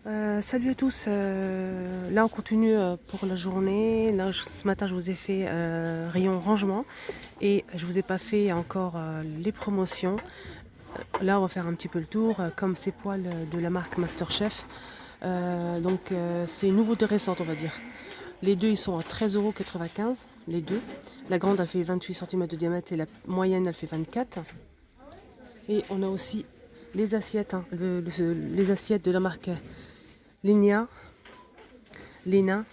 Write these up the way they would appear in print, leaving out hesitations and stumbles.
Salut à tous, là on continue pour la journée. Là ce matin je vous ai fait rayon rangement et je vous ai pas fait encore les promotions. Là on va faire un petit peu le tour comme ces poils de la marque MasterChef. C'est une nouveauté récente on va dire. Les deux ils sont à 13,95 €, les deux. La grande elle fait 28 cm de diamètre et la moyenne elle fait 24. Et on a aussi les assiettes, hein, les assiettes de la marque Lenia. Lena.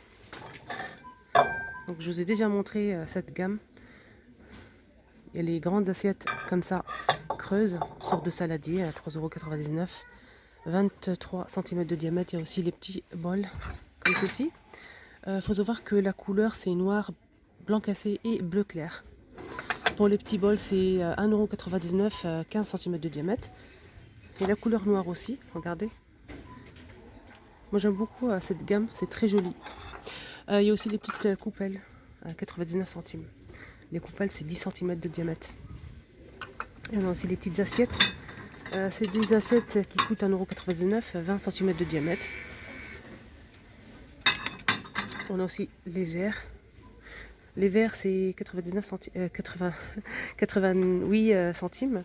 Donc je vous ai déjà montré cette gamme. Il y a les grandes assiettes comme ça, creuses, sorte de saladier à 3,99 €, 23 cm de diamètre. Il y a aussi les petits bols comme ceci. Faut savoir que la couleur c'est noir, blanc cassé et bleu clair. Pour les petits bols c'est 1,99 €, 15 cm de diamètre. Et la couleur noire aussi, regardez. Moi j'aime beaucoup cette gamme, c'est très joli. Il y a aussi les petites coupelles à 99 centimes. Les coupelles, c'est 10 cm de diamètre. Et on a aussi les petites assiettes. C'est des assiettes qui coûtent 1,99 €, 20 cm de diamètre. On a aussi les verres. Les verres, c'est 99 centimes, 88 centimes.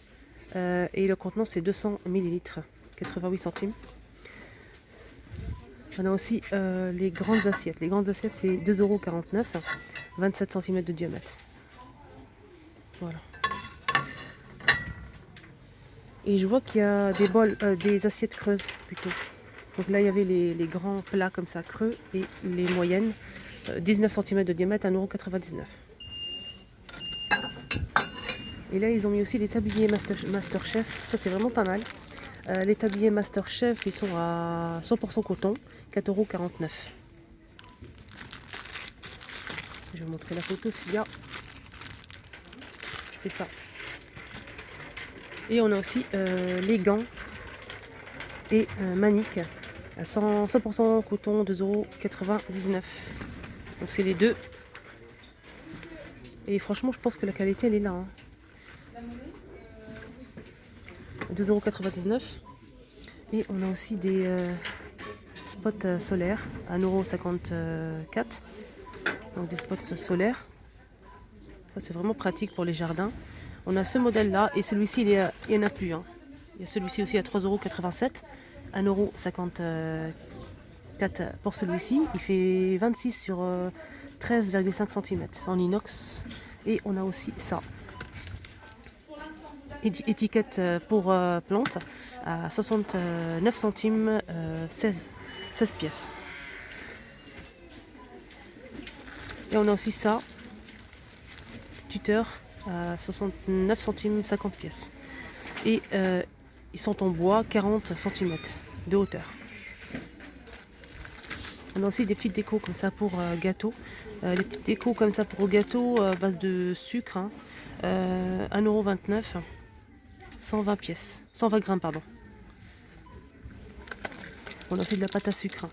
Et le contenant, c'est 200 ml, 88 centimes. On a aussi les grandes assiettes. Les grandes assiettes, c'est 2,49 €, 27 cm de diamètre. Voilà. Et je vois qu'il y a des bols, des assiettes creuses plutôt. Donc là, il y avait les grands plats comme ça, creux, et les moyennes, 19 cm de diamètre, 1,99 €. Et là, ils ont mis aussi les tabliers Masterchef. Ça, c'est vraiment pas mal. Les tabliers Masterchef, ils sont à 100% coton, 4,49 €. Je vais vous montrer la photo s'il y a. C'est ça. Et on a aussi les gants et maniques à 100% coton, 2,99 €. Donc c'est les deux. Et franchement, je pense que la qualité, elle est là. Hein. 2,99 €. Et on a aussi des spots solaires à 1,54 €. Donc des spots solaires. Ça, c'est vraiment pratique pour les jardins. On a ce modèle-là et celui-ci, il n'y en a plus. Hein. Il y a celui-ci aussi à 3,87 €, 1,54 € pour celui-ci. Il fait 26 sur 13,5 cm en inox. Et on a aussi ça. Étiquette pour plantes à 69 centimes, 16 pièces. Et on a aussi ça, tuteur à 69 centimes, 50 pièces. Et ils sont en bois, 40 cm de hauteur. On a aussi des petites décos comme ça pour gâteaux. Les petites décos comme ça pour gâteaux à base de sucre, hein, 1,29 €, 120 pièces, 120 grammes pardon. On a aussi de la pâte à sucre.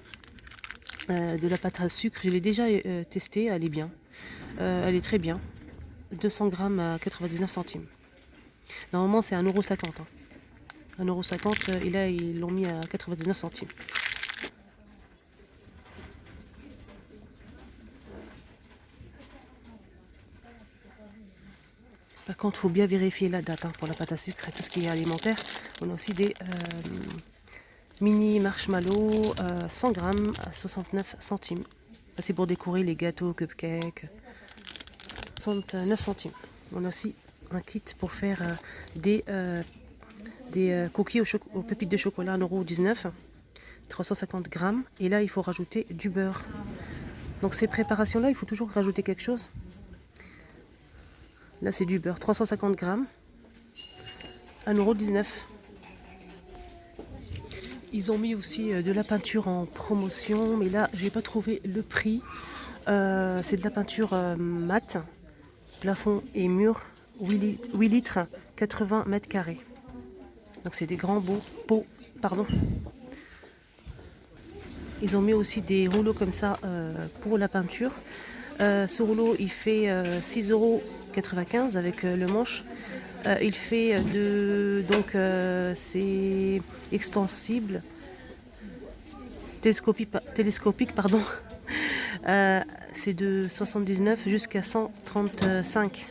De la pâte à sucre, je l'ai déjà testée, elle est bien. Elle est très bien. 200 grammes à 99 centimes. Normalement c'est 1,50 €. Hein. 1,50 € et là ils l'ont mis à 99 centimes. Par contre, il faut bien vérifier la date hein, pour la pâte à sucre et tout ce qui est alimentaire. On a aussi des mini marshmallows 100 grammes à 69 centimes. C'est pour décorer les gâteaux, cupcakes. 69 centimes. On a aussi un kit pour faire des cookies aux pépites de chocolat, 1,19 €, 350 grammes. Et là, il faut rajouter du beurre. Donc ces préparations-là, il faut toujours rajouter quelque chose. Là, c'est du beurre, 350 grammes, 1,19 €. Ils ont mis aussi de la peinture en promotion, mais là, je n'ai pas trouvé le prix. C'est de la peinture mat, plafond et mur, 8 litres, 80 mètres carrés. Donc c'est des grands beaux pots, pardon. Ils ont mis aussi des rouleaux comme ça pour la peinture. Ce rouleau, il fait 6,95 € avec le manche. Il fait donc c'est extensible. télescopique, pardon. C'est de 79 jusqu'à 135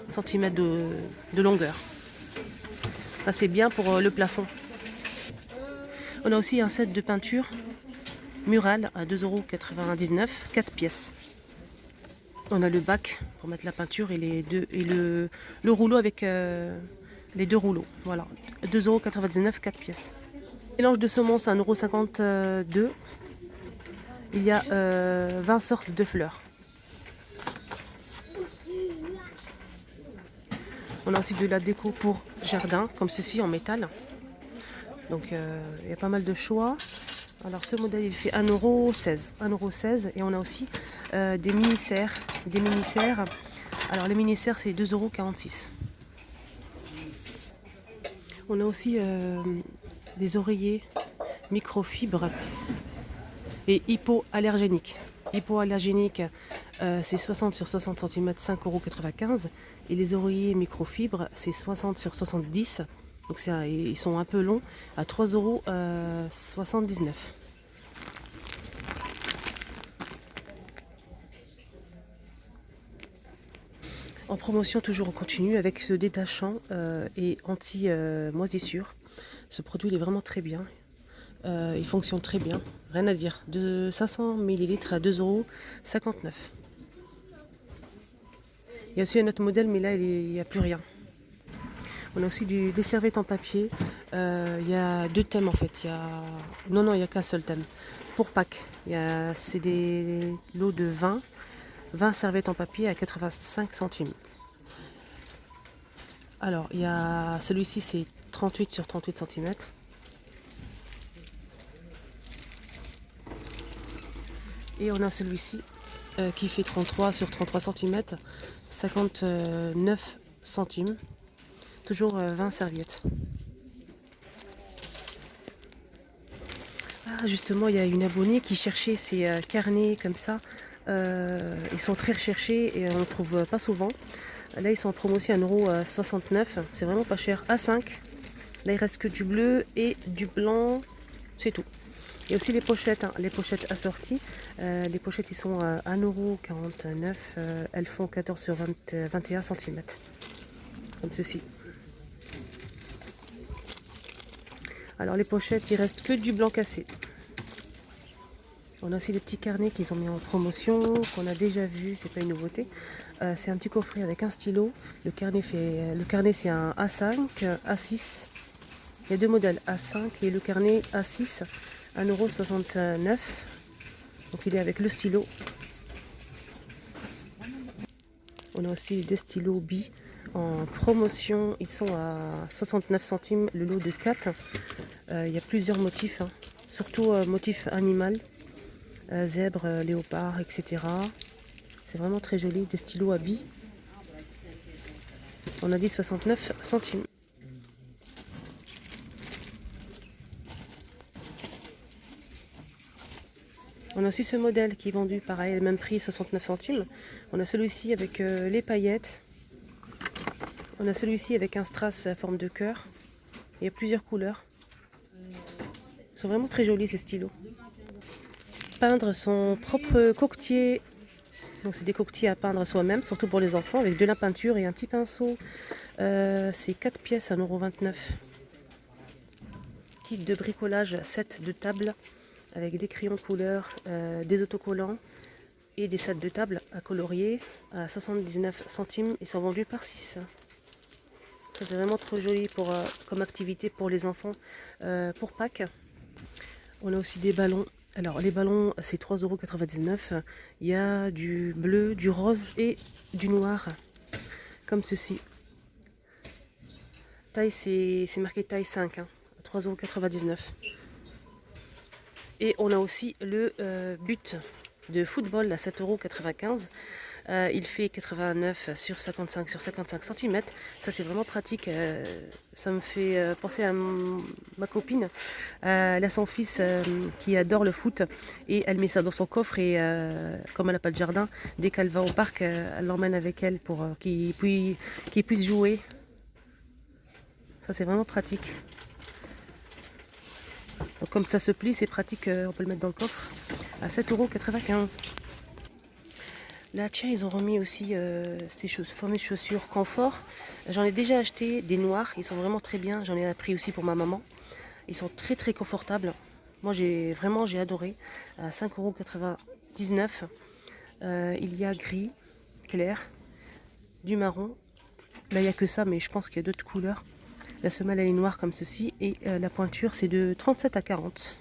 cm de longueur. C'est bien pour le plafond. On a aussi un set de peinture murale à 2,99 €, 4 pièces. On a le bac pour mettre la peinture et, le rouleau avec les deux rouleaux. Voilà, 2,99 €, 4 pièces. Mélange de semences à 1,52 €. Il y a 20 sortes de fleurs. On a aussi de la déco pour jardin, comme ceci en métal. Donc il y a pas mal de choix. Alors ce modèle il fait 1,16 €. 1,16 € et on a aussi des mini-serres. Alors les mini-serres c'est 2,46 €. On a aussi des oreillers microfibres et hypoallergéniques. Hypoallergéniques c'est 60 sur 60 cm, 5,95 €. Et les oreillers microfibres c'est 60 sur 70. Donc ils sont un peu longs à 3,79 €. En promotion toujours en continu avec ce détachant et anti-moisissure. Ce produit il est vraiment très bien. Il fonctionne très bien, rien à dire. De 500 ml à 2,59 €. Il y a aussi un autre modèle mais là il n'y a plus rien. On a aussi des serviettes en papier. Il y a deux thèmes en fait. Non, il n'y a qu'un seul thème. Pour Pâques, c'est des lots de 20 serviettes en papier à 85 centimes. Alors, il y a celui-ci, c'est 38 sur 38 cm. Et on a celui-ci qui fait 33 sur 33 cm, 59 centimes. Toujours 20 serviettes. Ah, justement, il y a une abonnée qui cherchait ces carnets comme ça. Ils sont très recherchés et on ne trouve pas souvent. Là, ils sont en promotion à 1,69 €. C'est vraiment pas cher. A5. Là, il reste que du bleu et du blanc. C'est tout. Et aussi les pochettes, les pochettes assorties. Les pochettes, ils sont à 1,49 €. Elles font 14 sur 21 cm. Comme ceci. Alors les pochettes, il reste que du blanc cassé. On a aussi les petits carnets qu'ils ont mis en promotion, qu'on a déjà vu, c'est pas une nouveauté. C'est un petit coffret avec un stylo. Le carnet c'est un A5, A6. Il y a deux modèles, A5 et le carnet A6, 1,69 €. Donc il est avec le stylo. On a aussi des stylos Bi en promotion. Ils sont à 69 centimes le lot de 4. Il y a plusieurs motifs, surtout motif animal, zèbre, léopard, etc. C'est vraiment très joli, des stylos à billes. On a dit 69 centimes. On a aussi ce modèle qui est vendu pareil, le même prix, 69 centimes. On a celui-ci avec les paillettes. On a celui-ci avec un strass à forme de cœur. Il y a plusieurs couleurs. Ils sont vraiment très jolis ces stylos. Peindre son propre coquetier. Donc c'est des coquetiers à peindre soi-même, surtout pour les enfants, avec de la peinture et un petit pinceau. C'est 4 pièces à 1,29 €. Kit de bricolage, 7 de table, avec des crayons de couleur, des autocollants et des sets de table à colorier à 79 centimes. Ils sont vendus par 6. C'est vraiment trop joli comme activité pour les enfants pour Pâques. On a aussi des ballons. Alors les ballons c'est 3,99 €. Il y a du bleu, du rose et du noir. Comme ceci. Taille c'est marqué taille 5. 3,99 €. Et on a aussi le but de football à 7,95 €. Il fait 89 sur 55 sur 55 cm. Ça c'est vraiment pratique. Ça me fait penser à ma copine. Elle a son fils qui adore le foot et elle met ça dans son coffre et comme elle n'a pas de jardin, dès qu'elle va au parc, elle l'emmène avec elle pour qu'il puisse jouer. Ça c'est vraiment pratique. Donc comme ça se plie, c'est pratique, on peut le mettre dans le coffre à 7,95 €. Là, tiens, ils ont remis aussi ces fameuses chaussures confort. J'en ai déjà acheté des noirs, ils sont vraiment très bien. J'en ai pris aussi pour ma maman. Ils sont très très confortables. Moi, j'ai adoré. À 5,99 €. Il y a gris, clair, du marron. Là, il n'y a que ça, mais je pense qu'il y a d'autres couleurs. La semelle, elle est noire comme ceci. Et la pointure, c'est de 37 à 40.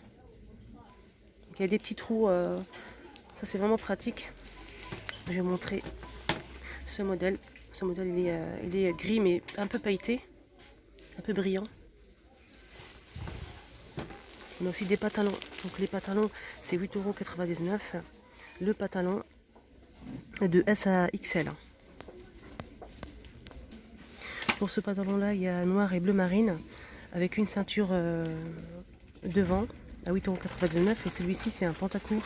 Donc, il y a des petits trous. Ça, c'est vraiment pratique. Je vais montrer ce modèle. Ce modèle, il est gris, mais un peu pailleté. Un peu brillant. On a aussi des pantalons. Donc les pantalons, c'est 8,99 €. Le pantalon de S à XL. Pour ce pantalon-là, il y a noir et bleu marine avec une ceinture devant à 8,99 € et celui-ci c'est un pantacourt.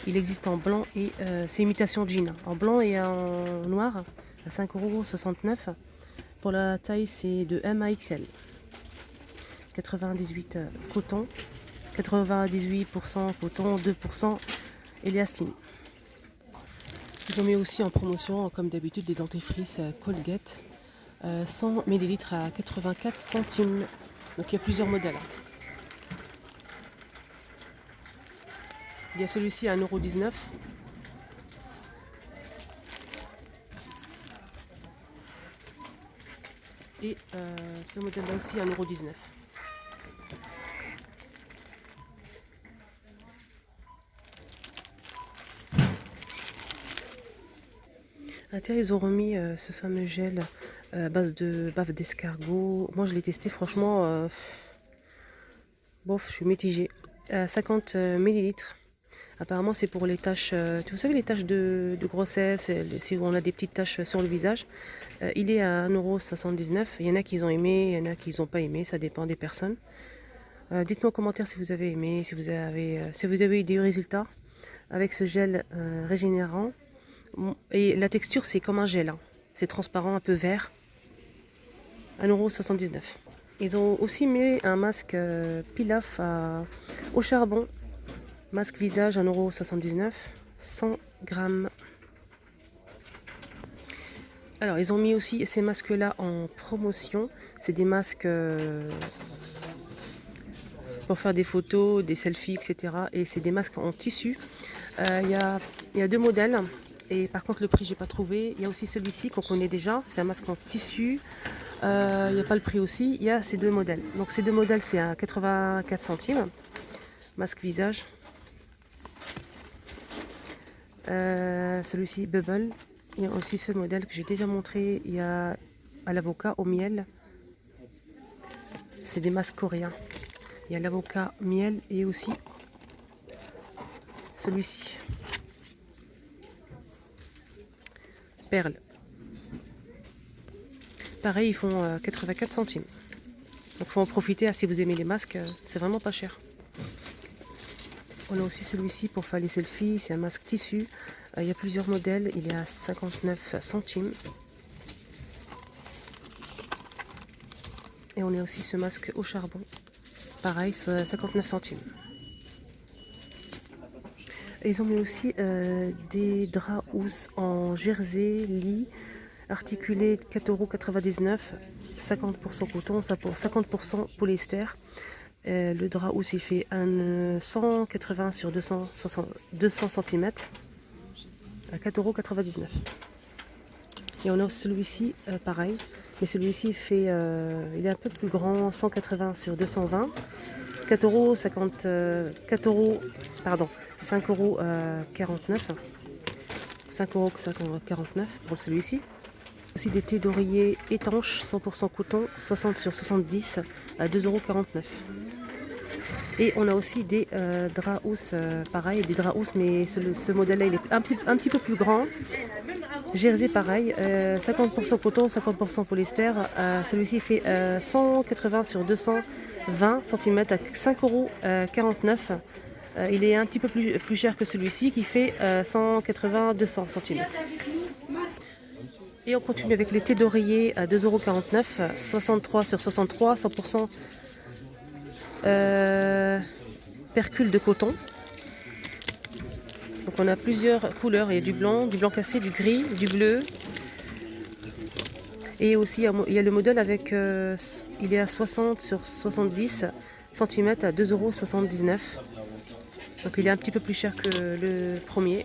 Il existe en blanc et c'est imitation jean. En blanc et en noir à 5,69 €. Pour la taille c'est de M à XL. 98 coton, 98% coton, 2% élastique. Ils ont mis aussi en promotion comme d'habitude les dentifrices Colgate. 100 ml à 84 centimes. Donc il y a plusieurs modèles. Il y a celui-ci à 1,19 €. Et ce modèle-là aussi à 1,19 €. À l'intérieur, ils ont remis ce fameux gel à base de bave d'escargot. Moi, je l'ai testé, franchement, bof, je suis mitigée. 50 ml. Apparemment, c'est pour les taches, vous savez, les taches de grossesse, si on a des petites taches sur le visage. Il est à 1,79 €. Il y en a qui ont aimé, il y en a qui n'ont pas aimé, ça dépend des personnes. Dites-moi en commentaire si vous avez aimé, si vous avez eu des résultats avec ce gel régénérant. Et la texture, c'est comme un gel, hein. C'est transparent, un peu vert. 1,79 €. Ils ont aussi mis un masque Pilaf au charbon. Masque visage 1,79 €, 100 grammes. Alors, ils ont mis aussi ces masques-là en promotion. C'est des masques pour faire des photos, des selfies, etc. Et c'est des masques en tissu. Il y a deux modèles. Et par contre, le prix, j'ai pas trouvé. Il y a aussi celui-ci qu'on connaît déjà. C'est un masque en tissu. Il n'y a pas le prix aussi. Il y a ces deux modèles. Donc, ces deux modèles, c'est à 84 centimes. Masque visage. Celui-ci, Bubble. Il y a aussi ce modèle que j'ai déjà montré. Il y a à l'avocat au miel. C'est des masques coréens. Il y a l'avocat miel et aussi celui-ci. Perle. Pareil, ils font 84 centimes. Donc il faut en profiter, si vous aimez les masques, c'est vraiment pas cher. On a aussi celui-ci pour faire les selfies, c'est un masque tissu. Il y a plusieurs modèles, il est à 59 centimes. Et on a aussi ce masque au charbon. Pareil, 59 centimes. Et ils ont mis aussi des draps housses en jersey, lit, articulé 4,99 €, 50% coton, ça pour 50% polyester. Le drap housse il fait 180 sur 200 cm à 4,99 €. Et on a celui-ci, pareil, mais celui-ci il est un peu plus grand, 180 sur 220, 5,49 €. 5,49 € pour celui-ci. Aussi des thés d'oreiller étanches 100% coton 60 sur 70 à 2,49 €. Et on a aussi des draps housses, pareil, des draps housses, mais ce modèle-là il est un petit peu plus grand. Jersey pareil, 50% coton, 50% polyester. Celui-ci fait 180 sur 220 cm à 5,49 €. Il est un petit peu plus cher que celui-ci qui fait 180-200 cm. Et on continue avec les thés d'oreiller à 2,49 €, 63 sur 63, 100% percule de coton. Donc on a plusieurs couleurs, il y a du blanc cassé, du gris, du bleu. Et aussi il y a le modèle avec, il est à 60 sur 70 cm à 2,79 €. Donc il est un petit peu plus cher que le premier.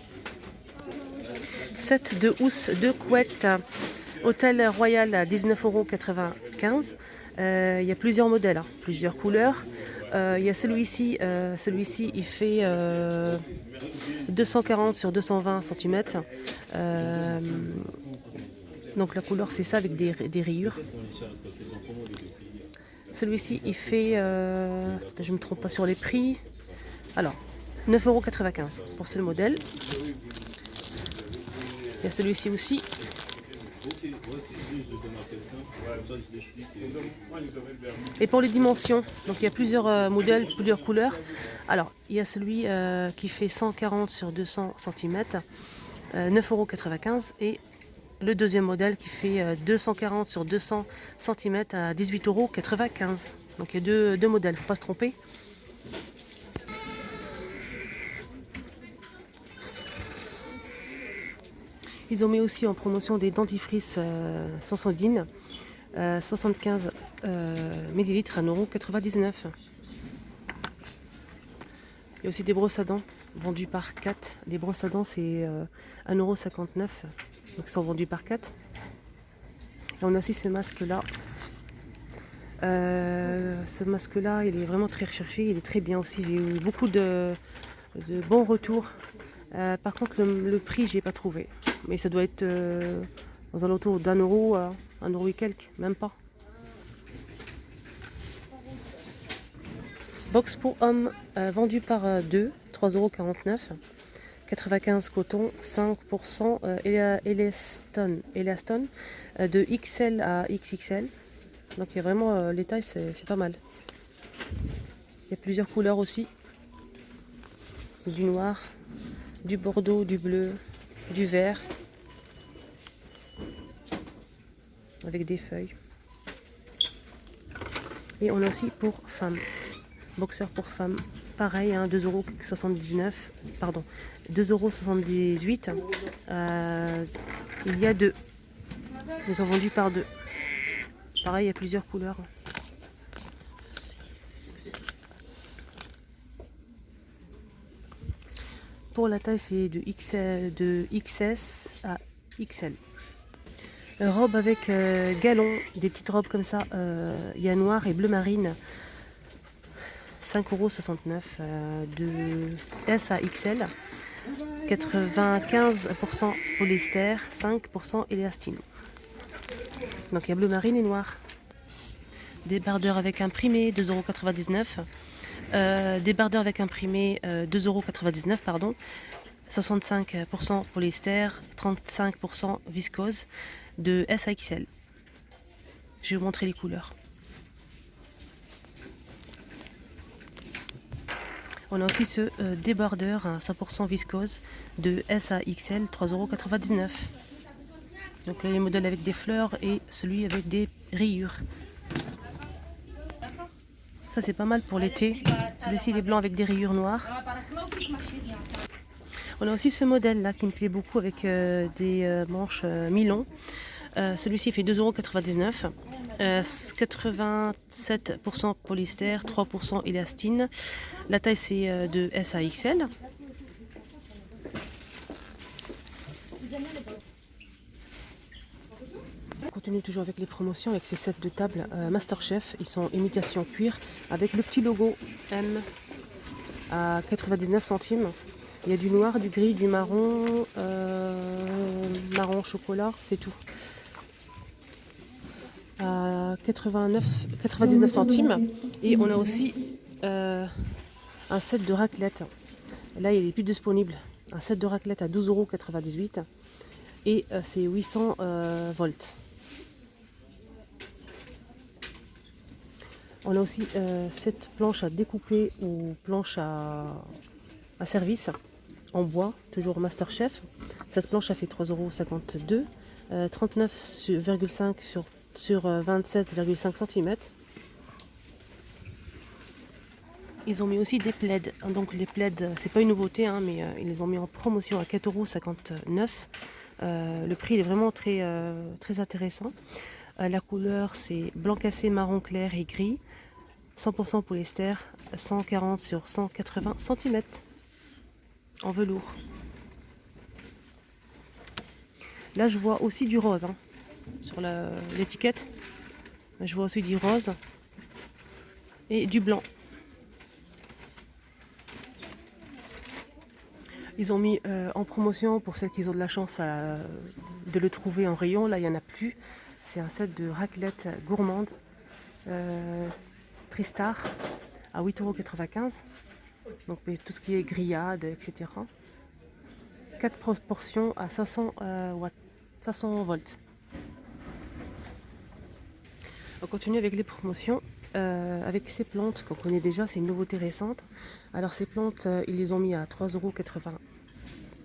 Set de housses de couette Hôtel Royal à 19,95 €. Il y a plusieurs modèles, hein, plusieurs couleurs. Il y a celui-ci il fait 240 sur 220 cm. Donc la couleur c'est ça avec des rayures. Celui-ci il fait, attendez, je ne me trompe pas sur les prix. Alors 9,95 € pour ce modèle. Il y a celui-ci aussi. Et pour les dimensions, donc il y a plusieurs modèles, plusieurs couleurs. Alors il y a celui qui fait 140 sur 200 cm, 9,95 € et le deuxième modèle qui fait 240 sur 200 cm à 18,95 €. Donc il y a deux modèles, il ne faut pas se tromper. Ils ont mis aussi en promotion des dentifrices Sensodyne, 75 ml à 1,99 €. Il y a aussi des brosses à dents vendues par 4. Les brosses à dents c'est 1,59 €. Donc ils sont vendus par 4. Et on a aussi ce masque là. Ce masque là il est vraiment très recherché, il est très bien aussi. J'ai eu beaucoup de bons retours. Par contre le prix j'ai pas trouvé. Mais ça doit être aux alentours d'1 €, 1 € et quelques, même pas. Box pour hommes vendu par 2, 3,49 €. 95 coton, 5% Elaston de XL à XXL. Donc il y a vraiment les tailles, c'est pas mal. Il y a plusieurs couleurs aussi. Du noir, du bordeaux, du bleu, du vert. Avec des feuilles. Et on a aussi pour femmes. Boxer pour femmes. Pareil, hein, 2,79 €. Pardon, 2,78 €. Il y a deux. Ils sont vendus par deux. Pareil, il y a plusieurs couleurs. Pour la taille, c'est de XS à XL. Robe avec galon, des petites robes comme ça. Il y a noir et bleu marine. 5,69 € de S à XL. 95% polyester, 5% élastine. Donc il y a bleu marine et noir. Débardeur avec imprimé, 2,99 €. Débardeur avec imprimé, 2,99 €, pardon. 65% polyester, 35% viscose, de S à XL. Je vais vous montrer les couleurs. On a aussi ce débardeur à 100% viscose de S à XL, 3,99 €. Donc là, il y a le modèle avec des fleurs et celui avec des rayures. Ça c'est pas mal pour l'été. Celui-ci il est blanc avec des rayures noires. On a aussi ce modèle là qui me plaît beaucoup avec des manches mi-long. Celui-ci fait 2,99 €. 87% polyester, 3% élastine. La taille c'est de S à XL. On continue toujours avec les promotions avec ces sets de table Masterchef. Ils sont imitation cuir avec le petit logo M à 99 centimes. Il y a du noir, du gris, du marron, marron chocolat, c'est tout. À 99 centimes. Et on a aussi un set de raclette. Là, il n'est plus disponible. Un set de raclette à 12,98 € et c'est 800 volts. On a aussi cette planche à découper ou planche à service en bois, toujours Masterchef. Cette planche a fait 3,52 €, 39,5 sur 27,5 cm. Ils ont mis aussi des plaids. Donc les plaids, c'est pas une nouveauté, hein, mais ils les ont mis en promotion à 4,59 €. Le prix est vraiment très intéressant. La couleur, c'est blanc cassé, marron clair et gris. 100% polyester, 140 sur 180 cm en velours. Là, je vois aussi du rose, hein, sur l'étiquette. Je vois aussi du rose et du blanc. Ils ont mis en promotion, pour celles qui ont de la chance de le trouver en rayon, là il n'y en a plus. C'est un set de raclette gourmande Tristar à 8,95 €. Donc tout ce qui est grillade, etc. 4 portions à 500 watts, 500 volts. On continue avec les promotions. Avec ces plantes qu'on connaît déjà, c'est une nouveauté récente. Alors ces plantes, ils les ont mis à 3,99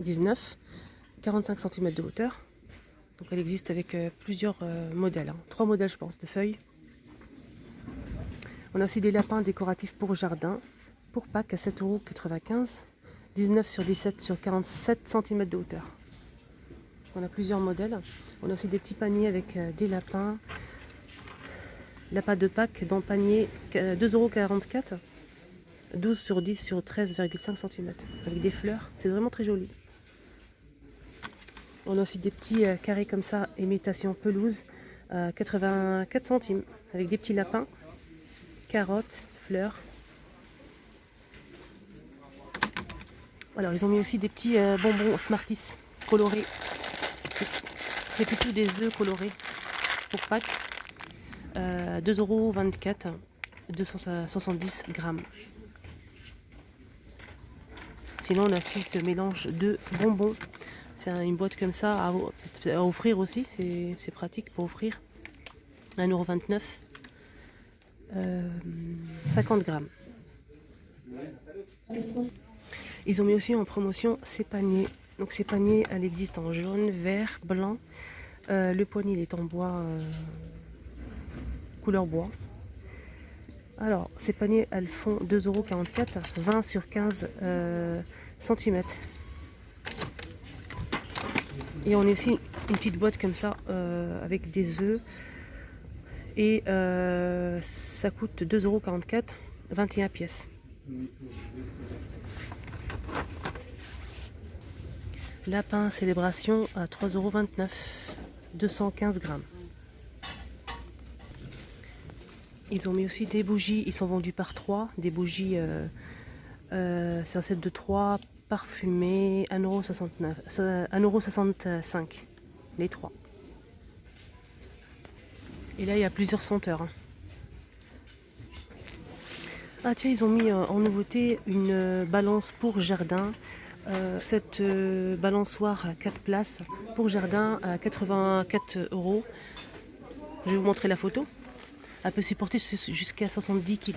€, 45 cm de hauteur. Donc elle existe avec plusieurs modèles, hein. 3 modèles je pense de feuilles. On a aussi des lapins décoratifs pour jardin, pour Pâques à 7,95 €, 19 sur 17 sur 47 cm de hauteur. On a plusieurs modèles. On a aussi des petits paniers avec des lapins. Lapin de Pâques dans le panier 2,44 €, 12 sur 10 sur 13,5 cm, avec des fleurs. C'est vraiment très joli. On a aussi des petits carrés comme ça, imitation pelouse, 84 centimes, avec des petits lapins, carottes, fleurs. Alors ils ont mis aussi des petits bonbons Smarties colorés. C'est plutôt des œufs colorés pour Pâques. 2,24 €, 270 grammes. Sinon on a aussi ce mélange de bonbons. C'est une boîte comme ça à offrir aussi, c'est pratique pour offrir. 1,29 €, 50 grammes. Ils ont mis aussi en promotion ces paniers. Donc ces paniers, elles existent en jaune, vert, blanc. Le poignet il est en bois, couleur bois. Alors ces paniers, elles font 2,44 €, 20 sur 15 cm. Et on a aussi une petite boîte comme ça avec des œufs. Et ça coûte 2,44 €, 21 pièces. Lapin célébration à 3,29 €, 215 grammes. Ils ont mis aussi des bougies, ils sont vendus par 3. Des bougies, c'est un set de 3 parfumées, 1,65 €, les 3. Et là, il y a plusieurs senteurs, hein. Ah tiens, ils ont mis en nouveauté une balance pour jardin. Cette balançoire à 4 places pour jardin à 84 €. Je vais vous montrer la photo. Elle peut supporter jusqu'à 70 kg.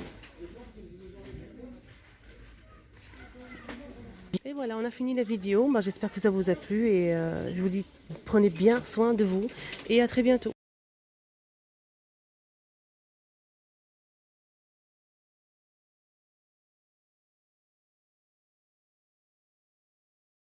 Et voilà, on a fini la vidéo. J'espère que ça vous a plu et je vous dis prenez bien soin de vous et à très bientôt.